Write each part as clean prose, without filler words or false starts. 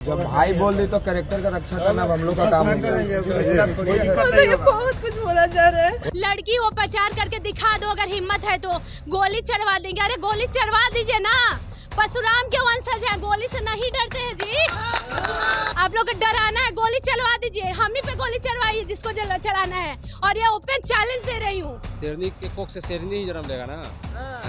जब भाई बोल दी तो कैरेक्टर का रक्षा करना हम लोग का काम नहीं है। बहुत कुछ बोला जा रहा है। लड़की हो प्रचार करके दिखा दो, अगर हिम्मत है तो गोली चढ़वा देंगे। अरे गोली चढ़वा दीजिए ना, परशुराम के वंशज हैं, गोली से नहीं डरते हैं जी। आप लोग को डराना है, गोली चलवा दीजिए, हम ही पे गोली चढ़वाइए जिसको चलाना है। और ये ओपन चैलेंज दे रही हूँ। शेरनी के कोख से शेरनी ही जन्म लेगा ना।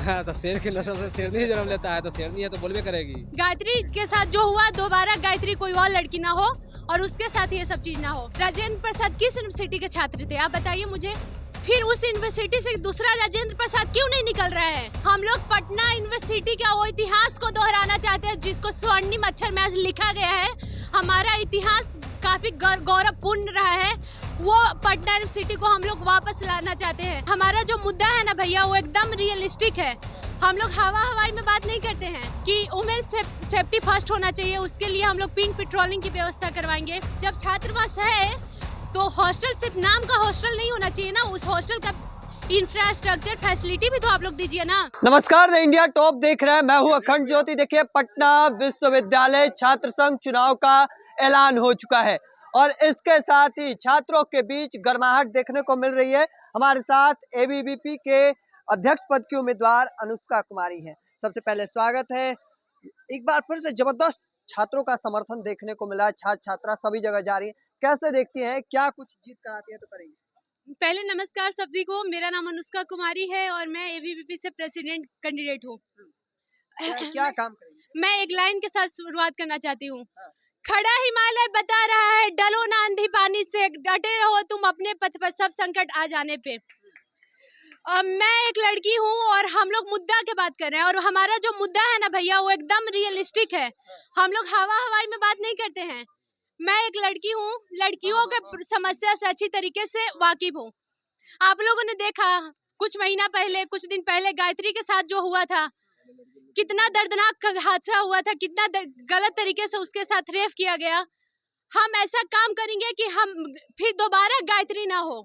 हाँ, तो शेर की नस्ल से शेरनी ही जन्म लेता है, तो शेरनी है तो बोलबे करेगी। गायत्री के साथ जो हुआ, दोबारा गायत्री कोई और लड़की ना हो और उसके साथ ये सब चीज ना हो। राजेंद्र प्रसाद किस यूनिवर्सिटी के छात्र थे, आप बताइए मुझे। फिर उस यूनिवर्सिटी से दूसरा राजेंद्र प्रसाद क्यों नहीं निकल रहा है? हम लोग पटना यूनिवर्सिटी का वो इतिहास को दोहराना चाहते हैं जिसको स्वर्णिम अक्षर में आज लिखा गया है। हमारा इतिहास काफी गौरवपूर्ण रहा है, वो पटना यूनिवर्सिटी को हम लोग वापस लाना चाहते हैं। हमारा जो मुद्दा है ना भैया, वो एकदम रियलिस्टिक है। हम लोग हवाई में बात नहीं करते हैं कि वुमेन सेफ्टी फर्स्ट होना चाहिए। उसके लिए हम लोग पिंक पेट्रोलिंग की व्यवस्था करवाएंगे। जब छात्रावास है तो हॉस्टल सिर्फ नाम का हॉस्टल नहीं होना चाहिए ना, उस हॉस्टल का इंफ्रास्ट्रक्चर फैसिलिटी भी तो आप लोग दीजिए ना। नमस्कार, द इंडिया टॉप देख रहे हैं, मैं हूं अखंड ज्योति। देखिए, पटना विश्वविद्यालय छात्र संघ चुनाव का ऐलान हो चुका है और इसके साथ ही छात्रों के बीच गर्माहट देखने को मिल रही है। हमारे साथ एबीवीपी के अध्यक्ष पद की उम्मीदवार अनुष्का कुमारी हैं। सबसे पहले स्वागत है। एक बार फिर से जबरदस्त छात्रों का समर्थन देखने को मिला। छात्र छात्रा सभी जगह जा रही है, कैसे देखती हैं? क्या कुछ जीत कराती है तो करेंगे। पहले नमस्कार सभी को, मेरा नाम अनुष्का कुमारी है और मैं एबीवीपी से प्रेसिडेंट कैंडिडेट हूँ। क्या काम करेंगे? मैं एक लाइन के साथ शुरुआत करना चाहती हूँ। खड़ा हिमालय बता रहा है, डलो ना आंधी पानी से, डटे रहो तुम अपने पथ पर सब संकट आ जाने पे। मैं एक लड़की हूँ और हम लोग मुद्दा की बात कर रहे हैं और हमारा जो मुद्दा है ना भैया, वो एकदम रियलिस्टिक है। हम लोग हवाई में बात नहीं करते हैं। मैं एक लड़की हूँ, लड़कियों के समस्या से अच्छी तरीके से वाकिफ हूँ। आप लोगों ने देखा कुछ महीना पहले, कुछ दिन पहले गायत्री के साथ जो हुआ था, कितना दर्दनाक हादसा हुआ था, कितना गलत तरीके से उसके साथ रेप किया गया। हम ऐसा काम करेंगे कि हम फिर दोबारा गायत्री ना हो।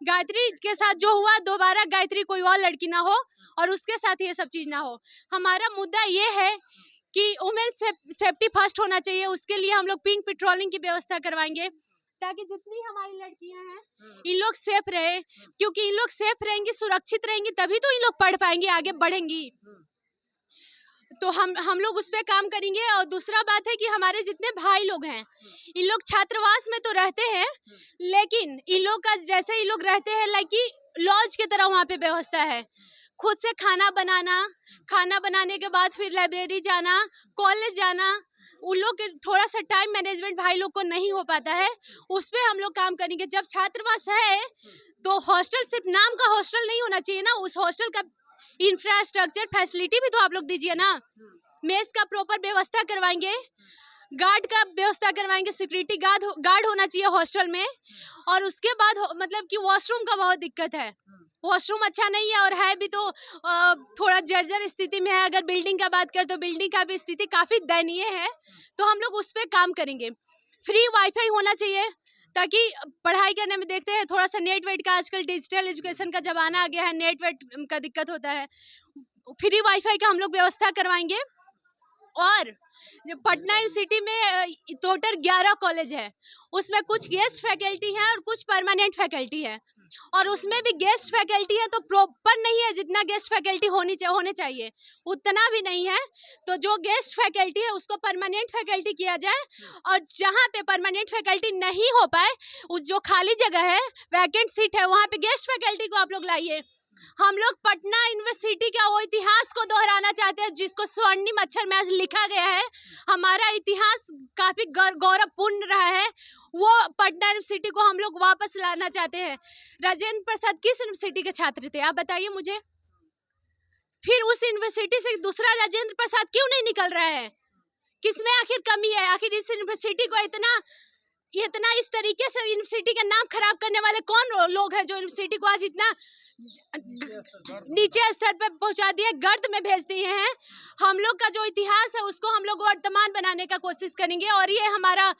गायत्री के साथ जो हुआ, दोबारा गायत्री कोई और लड़की ना हो और उसके साथ ये सब चीज ना हो। हमारा मुद्दा ये है कि वुमेन सेफ्टी फर्स्ट होना चाहिए। उसके लिए हम लोग पिंक पेट्रोलिंग की व्यवस्था करवाएंगे ताकि जितनी हमारी लड़कियां हैं इन लोग सेफ रहे, क्योंकि इन लोग सेफ रहेंगी, सुरक्षित रहेंगी, तभी तो इन लोग पढ़ पाएंगे, आगे बढ़ेंगी। तो हम लोग उस पे काम करेंगे। और दूसरा बात है कि हमारे जितने भाई लोग हैं, इन लोग छात्रावास में तो रहते हैं, लेकिन इन लोग का जैसे इन लोग रहते हैं लाइक कि लॉज की तरह वहाँ पे व्यवस्था है। खुद से खाना बनाना, खाना बनाने के बाद फिर लाइब्रेरी जाना, कॉलेज जाना, उन लोग के थोड़ा सा टाइम मैनेजमेंट भाई लोग को नहीं हो पाता है, उस पे हम लोग काम करेंगे। जब छात्रावास है तो हॉस्टल सिर्फ नाम का हॉस्टल नहीं होना चाहिए ना, उस हॉस्टल का इंफ्रास्ट्रक्चर फैसिलिटी भी तो आप लोग दीजिए ना। मेस का प्रॉपर व्यवस्था करवाएंगे, गार्ड का व्यवस्था करवाएंगे, सिक्योरिटी गार्ड होना चाहिए हॉस्टल में। और उसके बाद मतलब कि वॉशरूम का बहुत दिक्कत है, वॉशरूम अच्छा नहीं है और है भी तो थोड़ा जर्जर स्थिति में है। अगर बिल्डिंग का बात करें तो बिल्डिंग का भी स्थिति काफ़ी दयनीय है, तो हम लोग उस पर काम करेंगे। फ्री वाईफाई होना चाहिए ताकि पढ़ाई करने में देखते हैं थोड़ा सा नेट वेट का, आजकल डिजिटल एजुकेशन का ज़माना आ गया है, नेट वेट का दिक्कत होता है। फ्री वाईफाई का हम लोग व्यवस्था करवाएंगे। और पटना यूनिवर्सिटी में टोटल 11 कॉलेज है, उसमें कुछ गेस्ट फैकल्टी है और कुछ परमानेंट फैकल्टी है। और उसमें भी गेस्ट फैकल्टी है तो प्रॉपर नहीं है, जितना गेस्ट फैकल्टी होने चाहिए उतना भी नहीं है। तो जो गेस्ट फैकल्टी है उसको परमानेंट फैकल्टी किया जाए, और जहाँ पे परमानेंट फैकल्टी नहीं हो पाए, उस जो खाली जगह है, वैकेंट सीट है, वहाँ पे गेस्ट फैकल्टी को आप लोग लाइए। हम लोग पटना यूनिवर्सिटी का वो इतिहास को दोहराना चाहते हैं जिसको स्वर्णिम अक्षर में आज लिखा गया है। हमारा इतिहास काफी गौरवपूर्ण रहा है, वो पटना यूनिवर्सिटी को हम लोग वापस लाना चाहते हैं। राजेंद्र प्रसाद किस यूनिवर्सिटी के छात्र थे, आप बताइए मुझे। फिर उस यूनिवर्सिटी से दूसरा राजेंद्र प्रसाद क्यों नहीं निकल रहा है? किसमें आखिर कमी है? आखिर इस यूनिवर्सिटी को इतना इस तरीके से यूनिवर्सिटी का नाम खराब करने वाले कौन लोग हैं जो यूनिवर्सिटी को आज इतना नीचे स्तर पर पहुंचा दिए, गर्त में भेज दिए हैं। हम लोग का जो इतिहास है उसको हम लोग वर्तमान बनाने का कोशिश करेंगे, और ये हमारा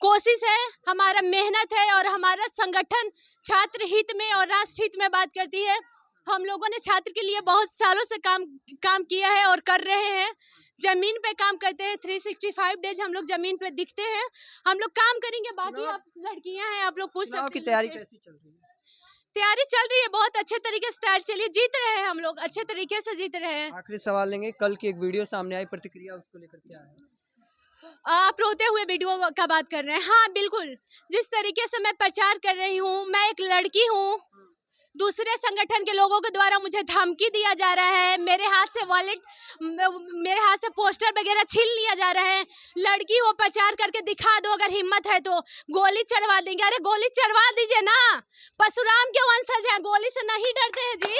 कोशिश है, हमारा मेहनत है, और हमारा संगठन छात्र हित में और राष्ट्र हित में बात करती है। हम लोगों ने छात्र के लिए बहुत सालों से काम किया है और कर रहे हैं। जमीन पे काम करते हैं, 365 डेज हम लोग जमीन पे दिखते हैं। हम लोग काम करेंगे। बाकी आप लड़कियां हैं, आप लोग पूछ सकते हैं। की तैयारी कैसी चल रही है? तैयारी चल रही है, बहुत अच्छे तरीके से तैयारी चलिए, जीत रहे हैं हम लोग, अच्छे तरीके से जीत रहे हैं। आखिरी सवाल लेंगे, कल की एक वीडियो सामने आई, प्रतिक्रिया उसको लेकर क्या है? आप रोते हुए वीडियो का बात कर रहे हैं? हाँ बिल्कुल, जिस तरीके से मैं प्रचार कर रही हूँ, मैं एक लड़की हूँ, दूसरे संगठन के लोगों के द्वारा मुझे धमकी दिया जा रहा है, मेरे हाथ से वॉलेट, मेरे हाथ से पोस्टर वगैरह छीन लिया जा रहा है। लड़की हो, प्रचार करके दिखा दो, अगर हिम्मत है तो गोली चढ़वा देंगे। अरे गोली चढ़वा दीजिए ना, परशुराम के वंशज हैं, गोली से नहीं डरते हैं जी।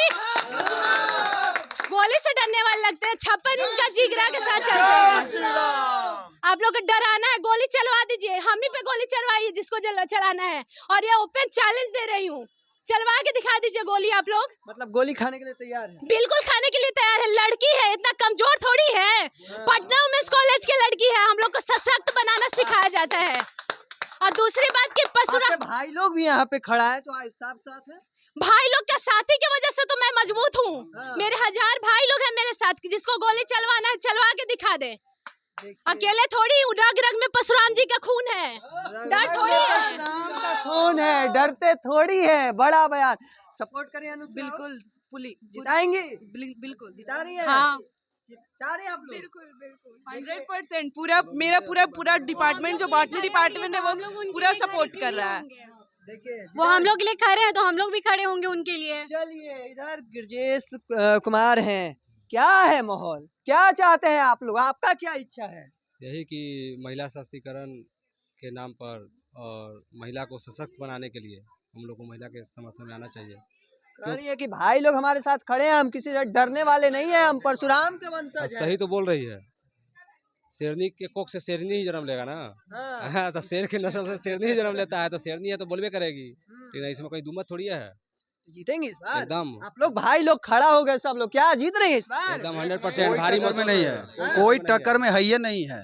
गोली से डरने वाले लगते हैं, 56 इंच का जिगरा के साथ चलते हैं। आप लोग को डराना है, गोली चलवा दीजिए, हम ही पे गोली चलवाइए जिसको चलाना है। और ये ओपन चैलेंज दे रही हूँ, चलवा के दिखा दीजिए गोली आप लोग। मतलब गोली खाने के लिए तैयार है? बिल्कुल खाने के लिए तैयार है। लड़की है, इतना कमजोर थोड़ी है। पटना वुमेन्स कॉलेज की लड़की है, हम लोग को सशक्त बनाना सिखाया जाता है। और दूसरी बात की परशुराम भाई लोग भी यहाँ पे खड़ा है, तो साथ है। भाई लोग के साथी की वजह से तो मैं मजबूत हूँ। मेरे 1000 भाई लोग हैं मेरे साथ, जिसको गोली चलवाना है चलवा के दिखा दे। अकेले थोड़ी, रग रग में परशुराम जी का खून है, डर थोड़ी है। राम का खून है, डरते थोड़ी है। बड़ा बयान। सपोर्ट करें अनुष्का? बिल्कुल जिताएंगे? बिल्कुल जिता रही है? हाँ चाह रहे हैं आप लोग? बिल्कुल 100% पूरा मेरा पूरा डिपार्टमेंट, जो बॉटनी डिपार्टमेंट है, वो पूरा सपोर्ट कर रहा है। देखिए, वो हम लोग के लिए खड़े हैं तो हम लोग भी खड़े होंगे उनके लिए। चलिए, इधर गिरजेश कुमार हैं। क्या है माहौल, क्या चाहते हैं आप लोग, आपका क्या इच्छा है? यही कि महिला सशक्तिकरण के नाम पर और महिला को सशक्त बनाने के लिए हम लोग को महिला के समर्थन में आना चाहिए। कह रही है कि भाई लोग हमारे साथ खड़े हैं, हम किसी से डरने वाले नहीं है, हम परशुराम के वंशज हैं। सही तो बोल रही है, शेरनी के कोख से शेरनी ही जन्म लेगा ना। हाँ, तो शेर की नस्ल से शेरनी ही जन्म लेता है, तो शेरनी है तो बोलबे करेगी। लेकिन इसमें कोई दुमत थोड़ी है। जीतेंगे इस बार एकदम। आप लोग भाई लोग खड़ा हो गए, सब लोग क्या जीत रहे हैं इस बार? एकदम 100% भारी मत में नहीं है, कोई टक्कर में है ही नहीं है।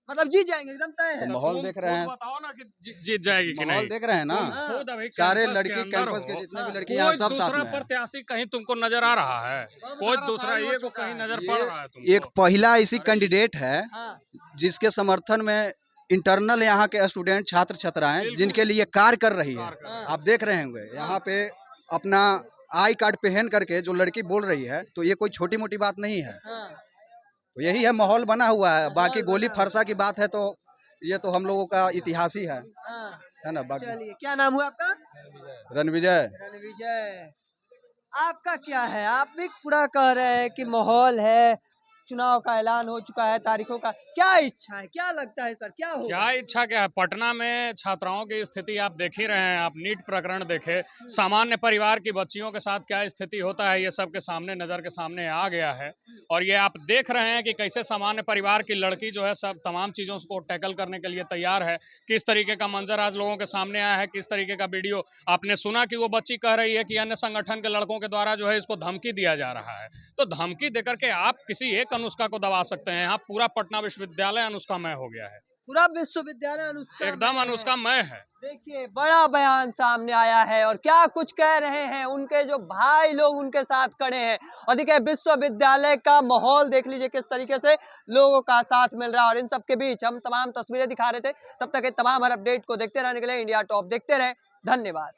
मतलब जीत जाएंगे, एकदम तय है। माहौल देख रहे हैं, बताओ ना कि जीत जाएगी कि माहौल नहीं। देख रहे हैं ना, खुद अभी सारे कैंपस लड़की के अंदर कैंपस के हो, जितने भी लड़की यहाँ सब साथ दूसरा में हैं। प्रत्याशी कहीं तुमको नजर आ रहा है? कोई दूसरा ये को कहीं नजर पड़ रहा है तुमको? एक पहिला ऐसी कैंडिडेट है हाँ। जिसके समर्थन में इंटरनल यहाँ के स्टूडेंट छात्र छात्राएं जिनके लिए कार्य कर रही है। आप देख रहे होंगे यहाँ पे अपना आई कार्ड पहन करके जो लड़की बोल रही है, तो ये कोई छोटी मोटी बात नहीं है। तो यही है, माहौल बना हुआ है। बाकी गोली फरसा की बात है तो ये तो हम लोगों का इतिहास ही है ना। बाकी चलिए, क्या नाम हुआ आपका? रणविजय। रणविजय, आपका क्या है? आप भी पूरा कह रहे हैं कि माहौल है, चुनाव का ऐलान हो चुका है, तारीखों का क्या इच्छा है, क्या लगता है सर, क्या होगा? क्या इच्छा क्या है? पटना में छात्राओं की स्थिति आप देख ही रहे हैं। आप नीट प्रकरण देखे, सामान्य परिवार की बच्चियों के साथ क्या स्थिति होता है, ये सबके सामने, नजर के सामने आ गया है। और ये आप देख रहे हैं कि कैसे सामान्य परिवार की लड़की जो है सब तमाम चीजों को टैकल करने के लिए तैयार है। किस तरीके का मंजर आज लोगों के सामने आया है, किस तरीके का वीडियो आपने सुना कि वो बच्ची कह रही है कि अन्य संगठन के लड़कों के द्वारा जो है इसको धमकी दिया जा रहा है। तो धमकी देकर के आप किसी एक अनुष्का को दबा सकते हैं? यहाँ पूरा पटना विश्वविद्यालय अनुष्कामय हो गया है, पूरा विश्वविद्यालय अनुष्का एकदम अनुष्कामय है। देखिए, बड़ा बयान सामने आया है और क्या कुछ कह रहे हैं उनके जो भाई लोग उनके साथ खड़े हैं। और देखिए, विश्वविद्यालय का माहौल देख लीजिए किस तरीके से लोगों का साथ मिल रहा है। और इन सब के बीच हम तमाम तस्वीरें दिखा रहे थे। तब तक तमाम हर अपडेट को देखते रहने के लिए इंडिया टॉप देखते रहे। धन्यवाद।